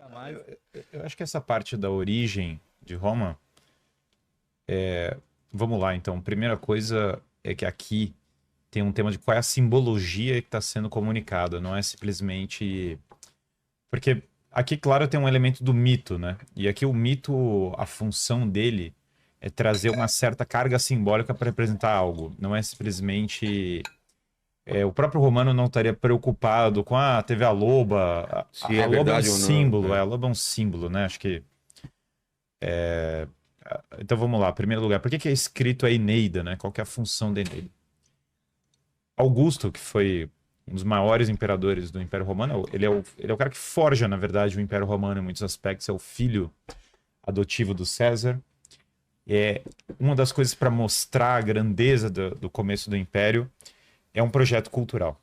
mais. Eu acho que essa parte da origem de Roma, vamos lá então. Primeira coisa é que aqui tem um tema de qual é a simbologia que está sendo comunicada, não é simplesmente. Porque aqui, claro, tem um elemento do mito, né? E aqui o mito, a função dele é trazer uma certa carga simbólica para representar algo. Não é simplesmente. O próprio Romano não estaria preocupado com teve a loba. Se A é loba é um verdade ou não. símbolo, a loba é um símbolo, né? Acho que. Então vamos lá, primeiro lugar, por que é escrito a Eneida, né? Qual que é a função da Eneida? Augusto, que foi um dos maiores imperadores do Império Romano, ele é o cara que forja, na verdade, o Império Romano em muitos aspectos, é o filho adotivo do César. É uma das coisas para mostrar a grandeza do começo do Império é um projeto cultural.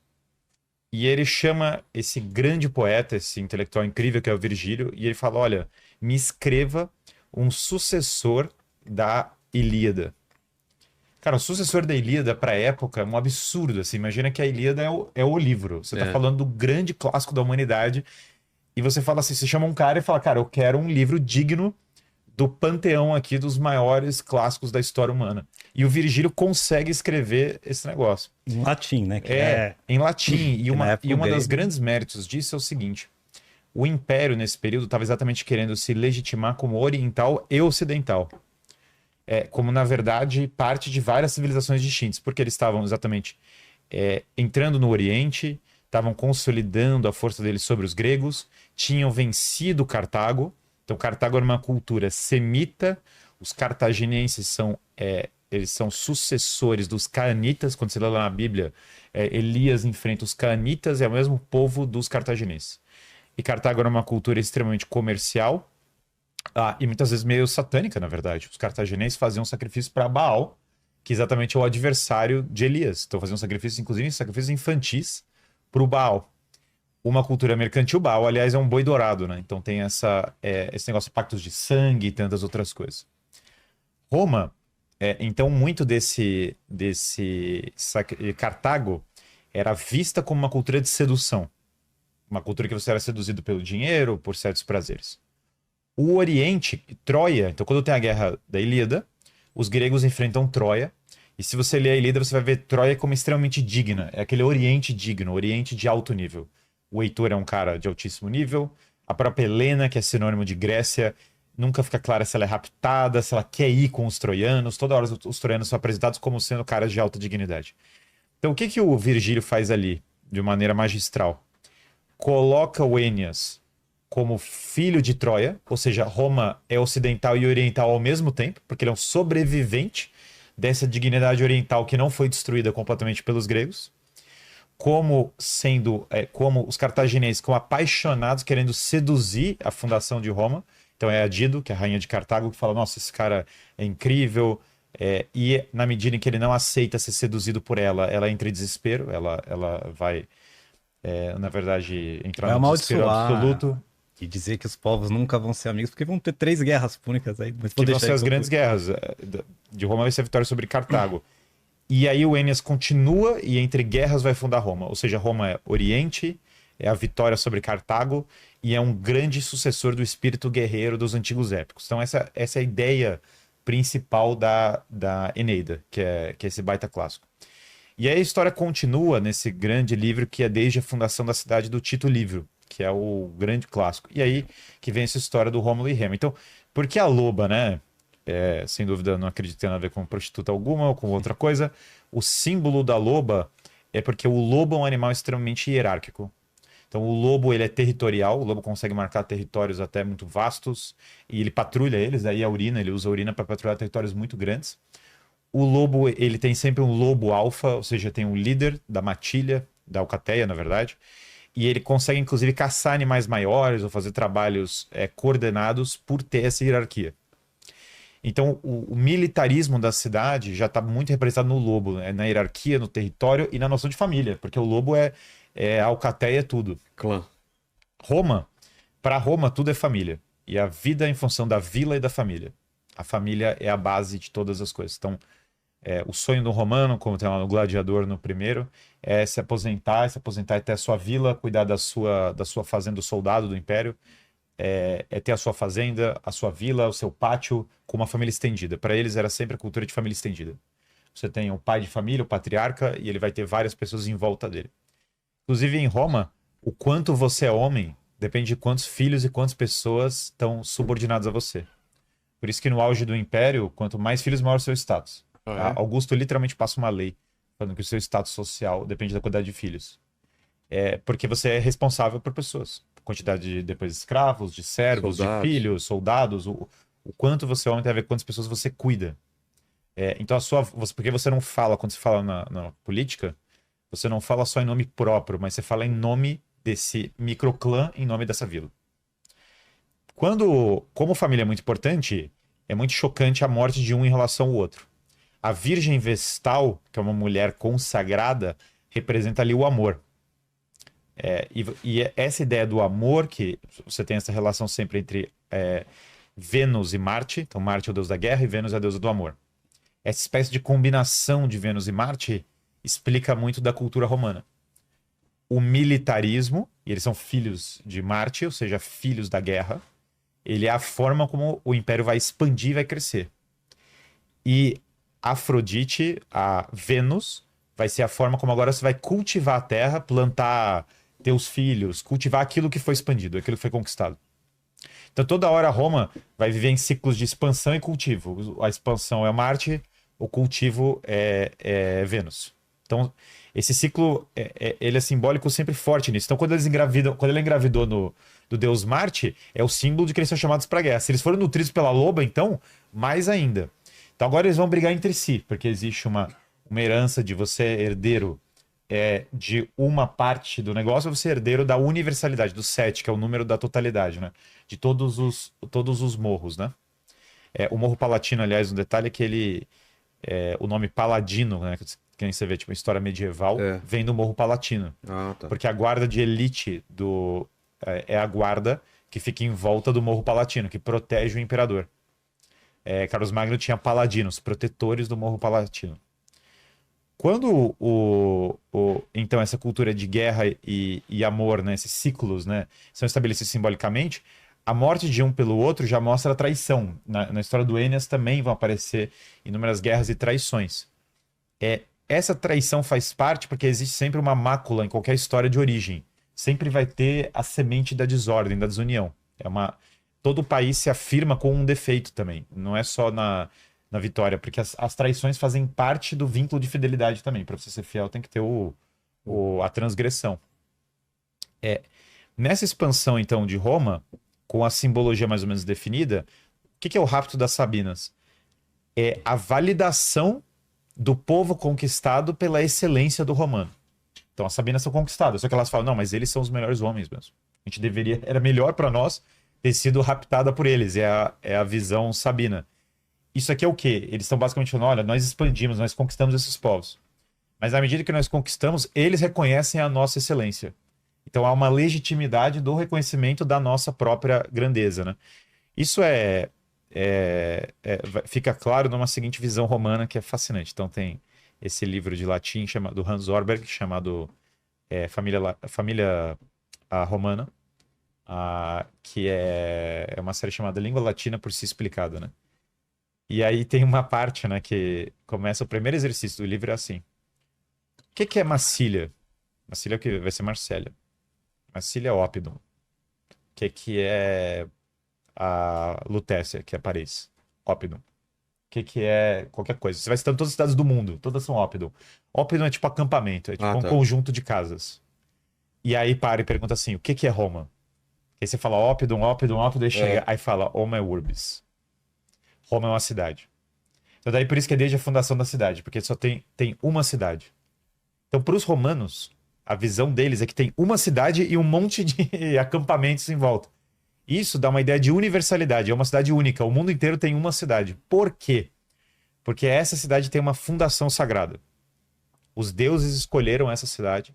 E ele chama esse grande poeta, esse intelectual incrível que é o Virgílio, e ele fala: olha, me escreva um sucessor da Ilíada. Cara, o sucessor da Ilíada para a época é um absurdo. Assim, imagina que a Ilíada é o livro. Você está É. falando do grande clássico da humanidade. E você fala assim: você chama um cara e fala, cara, eu quero um livro digno do panteão aqui dos maiores clássicos da história humana. E o Virgílio consegue escrever esse negócio. Em latim, né? Que Em latim. E que na uma, época e o uma das grego- grandes méritos disso é o seguinte: o Império, nesse período, estava exatamente querendo se legitimar como oriental e ocidental. Como, na verdade, parte de várias civilizações distintas, porque eles estavam exatamente entrando no Oriente, estavam consolidando a força deles sobre os gregos, tinham vencido Cartago. Então, Cartago era uma cultura semita, os cartaginenses eles são sucessores dos caanitas. Quando você lê lá na Bíblia, Elias enfrenta os caanitas, é o mesmo povo dos cartaginenses. E Cartago era uma cultura extremamente comercial, e muitas vezes meio satânica, na verdade. Os cartagineses faziam sacrifício para Baal, que exatamente é o adversário de Elias. Então faziam sacrifícios, inclusive sacrifícios infantis, para o Baal. Uma cultura mercantil, Baal, aliás, é um boi dourado, né? Então tem esse negócio de pactos de sangue e tantas outras coisas. Roma, então muito Cartago era vista como uma cultura de sedução. Uma cultura que você era seduzido pelo dinheiro, por certos prazeres. O Oriente, Troia, então quando tem a guerra da Ilíada, os gregos enfrentam Troia, e se você ler a Ilíada, você vai ver Troia como extremamente digna. É aquele Oriente digno, Oriente de alto nível. O Heitor é um cara de altíssimo nível, a própria Helena, que é sinônimo de Grécia, nunca fica clara se ela é raptada, se ela quer ir com os troianos, toda hora os troianos são apresentados como sendo caras de alta dignidade. Então o que o Virgílio faz ali, de maneira magistral? Coloca o Enéas como filho de Troia, ou seja, Roma é ocidental e oriental ao mesmo tempo, porque ele é um sobrevivente dessa dignidade oriental que não foi destruída completamente pelos gregos, como os cartagineses como apaixonados querendo seduzir a fundação de Roma. Então é a Dido, que é a rainha de Cartago, que fala: nossa, esse cara é incrível. E na medida em que ele não aceita ser seduzido por ela entra em desespero, ela vai, na verdade, entrar vai no desespero amaldiçoar absoluto. e dizer que os povos nunca vão ser amigos, porque vão ter 3 guerras púnicas aí. Mas vou Que vão deixar ser ele as grandes concluir. guerras. De Roma vai ser a vitória sobre Cartago. E aí o Enéas continua e entre guerras vai fundar Roma. Ou seja, Roma é Oriente, é a vitória sobre Cartago e é um grande sucessor do espírito guerreiro dos antigos épicos. Então essa é a ideia principal da Eneida, que é esse baita clássico. E aí a história continua nesse grande livro que é desde a fundação da cidade do Tito Livio, que é o grande clássico. E aí que vem essa história do Rômulo e Remo. Então, por que a loba, né? Sem dúvida, não acredito que tenha nada a ver com prostituta alguma ou com outra coisa. O símbolo da loba é porque o lobo é um animal extremamente hierárquico. Então, o lobo ele é territorial, o lobo consegue marcar territórios até muito vastos e ele patrulha eles, aí ele usa a urina para patrulhar territórios muito grandes. O lobo, ele tem sempre um lobo alfa, ou seja, tem um líder da matilha, da alcateia, na verdade, e ele consegue, inclusive, caçar animais maiores ou fazer trabalhos coordenados por ter essa hierarquia. Então, o militarismo da cidade já está muito representado no lobo, né? Na hierarquia, no território e na noção de família, porque o lobo a alcateia é tudo. Clã. Para Roma, tudo é família. E a vida é em função da vila e da família. A família é a base de todas as coisas. Então, o sonho do romano, como tem lá no Gladiador no primeiro, é se aposentar e ter a sua vila, cuidar da sua fazenda do soldado do império. é ter a sua fazenda, a sua vila, o seu pátio, com uma família estendida. Para eles era sempre a cultura de família estendida. Você tem o pai de família, o patriarca, e ele vai ter várias pessoas em volta dele. Inclusive em Roma, o quanto você é homem depende de quantos filhos e quantas pessoas estão subordinados a você. Por isso que no auge do Império, quanto mais filhos, maior o seu status. Tá? Augusto literalmente passa uma lei falando que o seu status social depende da quantidade de filhos. Porque você é responsável por pessoas. Quantidade de, depois, de escravos, de servos, Soldados. de filhos, soldados. O quanto você é homem tem a ver com quantas pessoas você cuida. Então, porque você não fala, quando você fala na política, você não fala só em nome próprio, mas você fala em nome desse microclã, em nome dessa vila. Como família é muito importante, é muito chocante a morte de um em relação ao outro. A Virgem Vestal, que é uma mulher consagrada, representa ali o amor. E essa ideia do amor, que você tem essa relação sempre entre Vênus e Marte, então Marte é o deus da guerra e Vênus é a deusa do amor. Essa espécie de combinação de Vênus e Marte explica muito da cultura romana. O militarismo, e eles são filhos de Marte, ou seja, filhos da guerra, ele é a forma como o império vai expandir e vai crescer. E Afrodite, a Vênus, vai ser a forma como agora você vai cultivar a terra, plantar teus filhos, cultivar aquilo que foi expandido, aquilo que foi conquistado. Então toda hora Roma vai viver em ciclos de expansão e cultivo. A expansão é Marte, o cultivo é Vênus. Então esse ciclo ele é simbólico sempre forte nisso. Então quando ele engravidou do deus Marte, é o símbolo de que eles são chamados para guerra. Se eles foram nutridos pela loba, então mais ainda. Então agora eles vão brigar entre si, porque existe uma herança de você herdeiro de uma parte do negócio, você é herdeiro da universalidade, do 7, que é o número da totalidade, né? De todos os morros, né? O Morro Palatino, aliás, um detalhe é que ele... o nome Paladino, né? Que nem você vê, tipo, história medieval, vem do Morro Palatino. Ah, tá. Porque a guarda de elite é a guarda que fica em volta do Morro Palatino, que protege o imperador. Carlos Magno tinha paladinos, protetores do Morro Palatino. Quando então essa cultura de guerra e amor, né, esses ciclos, né, são estabelecidos simbolicamente, a morte de um pelo outro já mostra a traição. Na história do Enéas também vão aparecer inúmeras guerras e traições. Essa traição faz parte porque existe sempre uma mácula em qualquer história de origem. Sempre vai ter a semente da desordem, da desunião. Todo país se afirma com um defeito também. Não é só na vitória, porque as traições fazem parte do vínculo de fidelidade também. Para você ser fiel, tem que ter a transgressão. Nessa expansão, então, de Roma, com a simbologia mais ou menos definida, o que é o rapto das Sabinas? É a validação do povo conquistado pela excelência do romano. Então, as Sabinas são conquistadas, só que elas falam, não, mas eles são os melhores homens mesmo. Era melhor para nós ter sido raptada por eles. É a visão sabina. Isso aqui é o quê? Eles estão basicamente falando, olha, nós expandimos, nós conquistamos esses povos. Mas à medida que nós conquistamos, eles reconhecem a nossa excelência. Então há uma legitimidade do reconhecimento da nossa própria grandeza, né? Isso fica claro numa seguinte visão romana que é fascinante. Então tem esse livro de latim do Hans Orberg, chamado Família Romana, que é uma série chamada Língua Latina por si explicada, né? E aí tem uma parte, né, que começa o primeiro exercício do livro é assim. O que é Massília? Massília é o que vai ser Marsella. Massília é Ópidum. O que é a Lutécia, que é Paris? Ópidum. O que é qualquer coisa? Você vai citando todas as cidades do mundo, todas são Ópidum. Ópidum é tipo acampamento, é tipo um conjunto de casas. E aí para e pergunta assim, o que é Roma? Aí você fala Ópidum, Ópidum, Ópidum, aí chega, aí fala Homo é Urbis. Roma é uma cidade. Então daí por isso que é desde a fundação da cidade, porque só tem uma cidade. Então para os romanos, a visão deles é que tem uma cidade e um monte de acampamentos em volta. Isso dá uma ideia de universalidade, é uma cidade única, o mundo inteiro tem uma cidade. Por quê? Porque essa cidade tem uma fundação sagrada. Os deuses escolheram essa cidade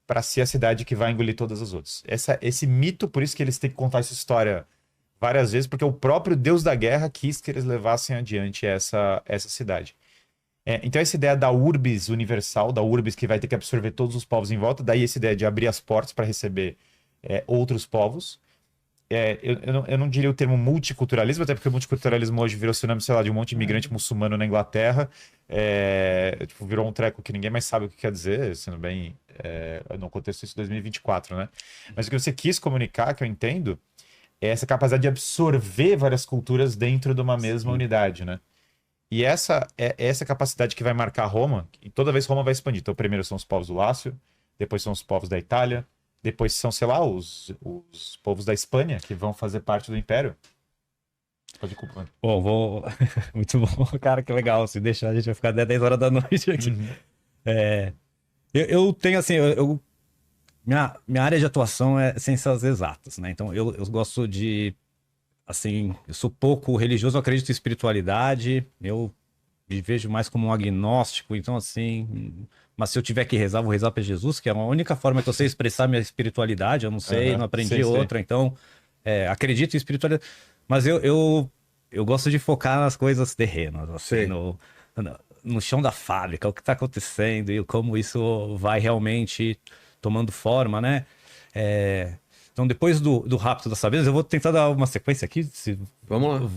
para ser a cidade que vai engolir todas as outras. Esse mito, por isso que eles têm que contar essa história várias vezes, porque o próprio Deus da guerra quis que eles levassem adiante essa cidade. Então essa ideia da urbis universal, da urbis que vai ter que absorver todos os povos em volta, daí essa ideia de abrir as portas para receber outros povos. eu não diria o termo multiculturalismo, até porque o multiculturalismo hoje virou sinônimo, sei lá, de um monte de imigrante muçulmano na Inglaterra. Tipo, virou um treco que ninguém mais sabe o que quer dizer, sendo bem, no contexto isso de 2024, né? Mas o que você quis comunicar, que eu entendo, é essa capacidade de absorver várias culturas dentro de uma mesma Sim. unidade, né? E essa capacidade que vai marcar Roma, e toda vez Roma vai expandir. Então, primeiro são os povos do Lácio, depois são os povos da Itália, depois são, sei lá, os povos da Espanha, que vão fazer parte do Império. Pode culpar. Bom, vou. Muito bom, cara, que legal. Se deixar, a gente vai ficar até 10 horas da noite aqui. Uhum. É, eu tenho assim, minha área de atuação é ciências exatas, né? Então eu gosto de, assim, eu sou pouco religioso, eu acredito em espiritualidade, eu me vejo mais como um agnóstico, então assim, mas se eu tiver que rezar, vou rezar para Jesus, que é a única forma que eu sei expressar minha espiritualidade, eu não sei, Aham. não aprendi Sei, sei. outra, então acredito em espiritualidade, mas eu gosto de focar nas coisas terrenas, assim, Sei. no chão da fábrica, o que está acontecendo e como isso vai realmente tomando forma, né? Então, depois do Rapto das Sabedoras, eu vou tentar dar uma sequência aqui, Vamos lá.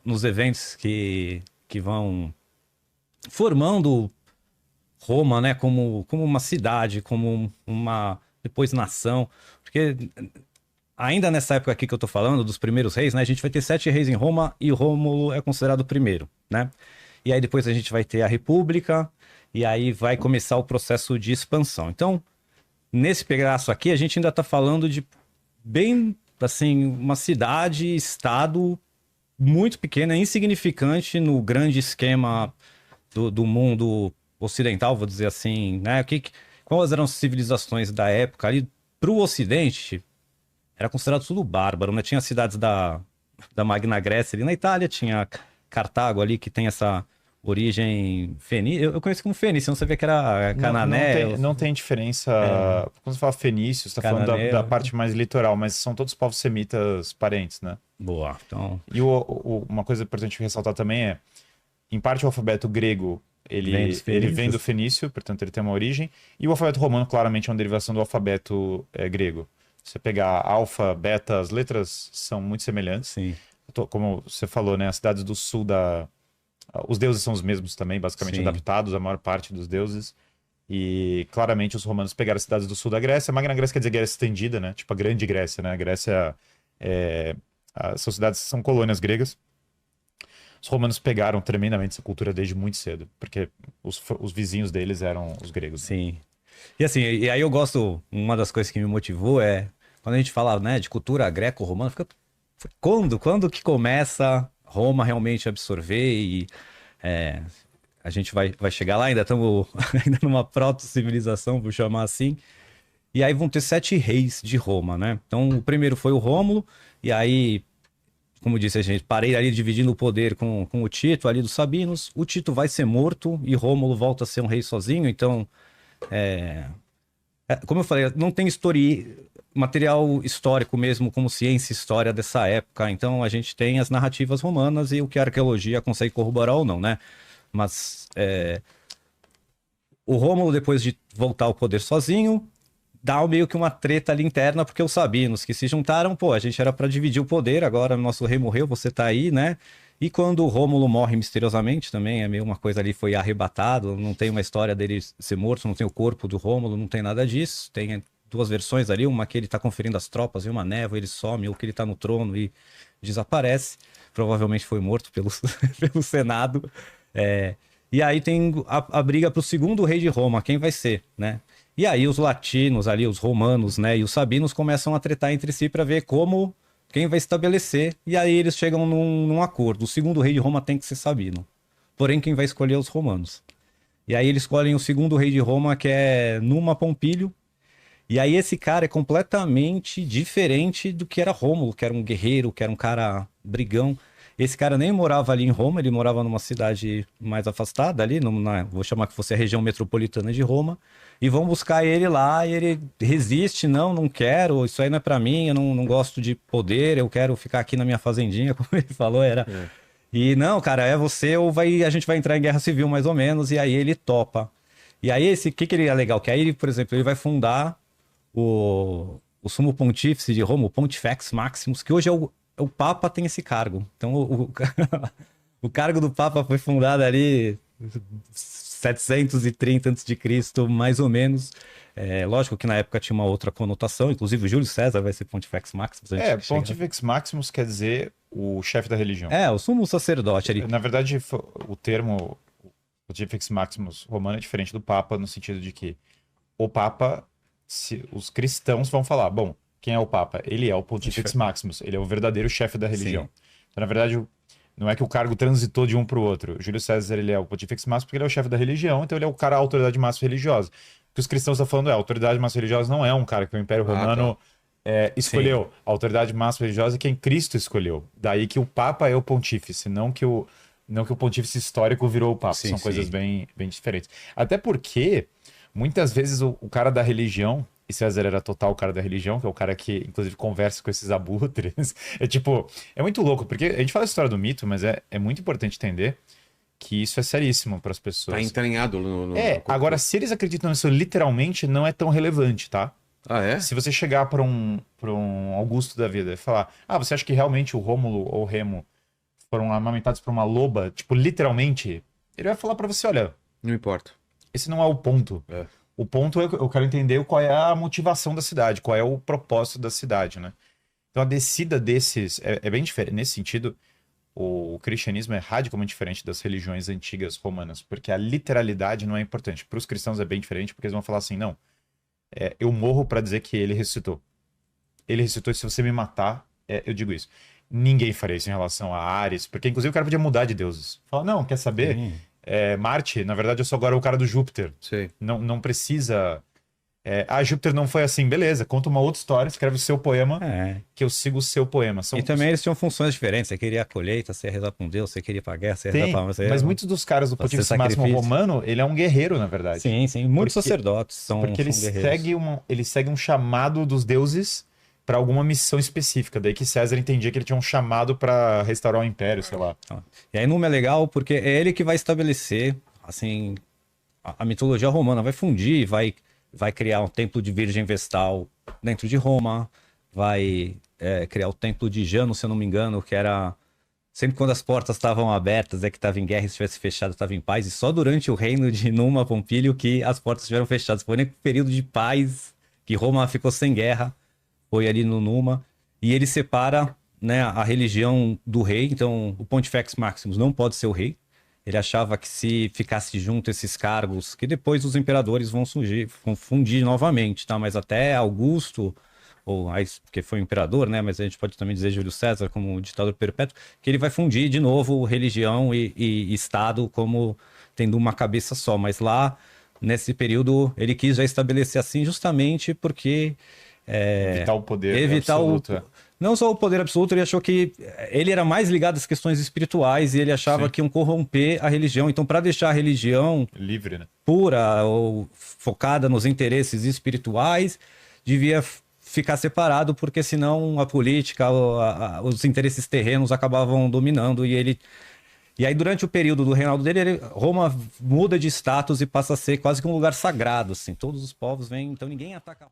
nos eventos que vão formando Roma, né? Como uma cidade, como uma, depois nação, porque ainda nessa época aqui que eu tô falando, dos primeiros reis, né? A gente vai ter 7 reis em Roma e Rômulo é considerado o primeiro, né? E aí depois a gente vai ter a República, e aí vai começar o processo de expansão. Então, nesse pedaço aqui, a gente ainda tá falando de bem, assim, uma cidade, estado muito pequena, insignificante no grande esquema do mundo ocidental, vou dizer assim, né? Quais eram as civilizações da época ali? Para o Ocidente, era considerado tudo bárbaro, né? Tinha cidades da Magna Grécia ali na Itália, tinha Cartago ali, que tem essa origem fenícia. Eu conheço como fenícia, não sabia que era Canané. Não tem diferença. Quando você fala fenício, você está falando da Cananeu. parte mais litoral, mas são todos povos semitas parentes, né? Boa, então E uma coisa importante ressaltar também é, em parte o alfabeto grego, Vem dos ele vem fenícios. do fenício, portanto ele tem uma origem, e o alfabeto romano claramente é uma derivação do alfabeto grego. Você pegar alfa, beta, as letras são muito semelhantes. sim, Como você falou, né, as cidades do sul os deuses são os mesmos também, basicamente Sim. adaptados, a maior parte dos deuses. E claramente os romanos pegaram as cidades do sul da Grécia. A Magna Grécia quer dizer Grécia estendida, né? Tipo a Grande Grécia, né? A Grécia são cidades, são colônias gregas. Os romanos pegaram tremendamente essa cultura desde muito cedo, porque os vizinhos deles eram os gregos. sim. E assim, e aí eu gosto, uma das coisas que me motivou é, quando a gente fala, né, de cultura greco-romana, quando que começa Roma realmente a absorver e a gente vai chegar lá, ainda estamos ainda numa proto-civilização, vou chamar assim, e aí vão ter 7 reis de Roma, né? Então o primeiro foi o Rômulo, e aí, como disse a gente, parei ali dividindo o poder com o Tito ali dos Sabinos, o Tito vai ser morto e Rômulo volta a ser um rei sozinho, então como eu falei, não tem material histórico mesmo, como ciência e história dessa época. Então a gente tem as narrativas romanas e o que a arqueologia consegue corroborar ou não, né? Mas o Rômulo, depois de voltar ao poder sozinho, dá meio que uma treta ali interna, porque os Sabinos que se juntaram, pô, a gente era para dividir o poder, agora nosso rei morreu, você tá aí, né? E quando o Rômulo morre misteriosamente, também é meio uma coisa ali, foi arrebatado, não tem uma história dele ser morto, não tem o corpo do Rômulo, não tem nada disso. Tem 2 versões ali, uma que ele tá conferindo as tropas e uma névoa, ele some, ou que ele tá no trono e desaparece. Provavelmente foi morto pelo, pelo Senado. E aí tem a briga pro segundo rei de Roma, quem vai ser, né? E aí os latinos ali, os romanos, né, e os sabinos começam a tretar entre si para ver quem vai estabelecer, e aí eles chegam num acordo. O segundo rei de Roma tem que ser Sabino. Porém, quem vai escolher é os romanos. E aí eles escolhem o segundo rei de Roma, que é Numa Pompílio. E aí esse cara é completamente diferente do que era Rômulo, que era um guerreiro, que era um cara brigão. Esse cara nem morava ali em Roma, ele morava numa cidade mais afastada ali, vou chamar que fosse a região metropolitana de Roma, e vão buscar ele lá e ele resiste, não quero, isso aí não é pra mim, eu não gosto de poder, eu quero ficar aqui na minha fazendinha, como ele falou, era. E não, cara, é você ou a gente vai entrar em guerra civil mais ou menos, e aí ele topa. E aí o que ele é legal? Que aí ele, por exemplo, ele vai fundar o sumo pontífice de Roma, o Pontifex Maximus, que hoje o Papa tem esse cargo. Então, o cargo do Papa foi fundado ali 730 a.C., mais ou menos. Lógico que na época tinha uma outra conotação, inclusive o Júlio César vai ser Pontifex Maximus. Pontifex Maximus quer dizer o chefe da religião. O sumo sacerdote ali. Na verdade, o termo Pontifex Maximus romano é diferente do Papa, no sentido de que o Papa, os cristãos vão falar, bom, quem é o Papa? Ele é o Pontifex Maximus, ele é o verdadeiro chefe da religião. Então, na verdade, não é que o cargo transitou de um para o outro. O Júlio César, ele é o Pontifex Maximus porque ele é o chefe da religião, então ele é o cara, a autoridade máxima religiosa. O que os cristãos estão falando a autoridade máxima religiosa não é um cara que o Império Romano escolheu. Sim. A autoridade máxima religiosa é quem Cristo escolheu. Daí que o Papa é o pontífice, não que o pontífice histórico virou o Papa. São coisas bem diferentes. Até porque, muitas vezes, o cara da religião, e César era total o cara da religião, que é o cara que, inclusive, conversa com esses abutres. É muito louco, porque a gente fala a história do mito, mas é muito importante entender que isso é seríssimo para as pessoas. Tá entranhado no agora, se eles acreditam nisso literalmente, não é tão relevante, tá? Ah, é? Se você chegar para um Augusto da vida e falar, você acha que realmente o Rômulo ou o Remo foram amamentados por uma loba, tipo, literalmente, ele vai falar para você, olha... Não importa. Esse não é o ponto. O ponto é eu quero entender qual é a motivação da cidade, qual é o propósito da cidade, né? Então a descida desses é bem diferente. Nesse sentido, o cristianismo é radicalmente diferente das religiões antigas romanas, porque a literalidade não é importante. Para os cristãos é bem diferente, porque eles vão falar assim, não, eu morro para dizer que ele ressuscitou. Ele ressuscitou e se você me matar, eu digo isso. Ninguém faria isso em relação a Ares, porque inclusive o cara podia mudar de deuses. Fala, não, quer saber? Marte, na verdade eu sou agora o cara do Júpiter. Sei. Não precisa... Júpiter não foi assim, beleza, conta uma outra história, escreve o seu poema, que eu sigo o seu poema. E também eles tinham funções diferentes, você queria a colheita, você ia rezar pra um deus, você queria ir pra guerra, você ia rezar pra... Mas muitos dos caras do Pontífice Máximo Romano, ele é um guerreiro, na verdade. Sim, muitos sacerdotes são porque ele segue um chamado dos deuses para alguma missão específica, daí que César entendia que ele tinha um chamado para restaurar o império, sei lá. E aí Numa é legal porque é ele que vai estabelecer, assim, a mitologia romana, vai fundir, vai criar um templo de Virgem Vestal dentro de Roma, vai criar o templo de Jano, se eu não me engano, que era... Sempre quando as portas estavam abertas, que estava em guerra, e se estivesse fechado, estava em paz. E só durante o reino de Numa Pompílio que as portas estiveram fechadas. Foi no período de paz que Roma ficou sem guerra, foi ali no Numa. E ele separa, né, a religião do rei. Então, o Pontifex Maximus não pode ser o rei. Ele achava que se ficasse junto esses cargos, que depois os imperadores vão fundir novamente, tá? Mas até Augusto, porque foi um imperador, né? Mas a gente pode também dizer Júlio César como ditador perpétuo, que ele vai fundir de novo religião e Estado como tendo uma cabeça só. Mas lá, nesse período, ele quis já estabelecer assim justamente porque... evitar o poder absoluto. Não só o poder absoluto, ele achou que ele era mais ligado às questões espirituais e ele achava que iam corromper a religião. Então, para deixar a religião livre, né, pura ou focada nos interesses espirituais, devia ficar separado, porque senão a política, os interesses terrenos acabavam dominando. E aí, durante o período do reinado dele, Roma muda de status e passa a ser quase que um lugar sagrado. Assim. Todos os povos vêm, então ninguém ataca.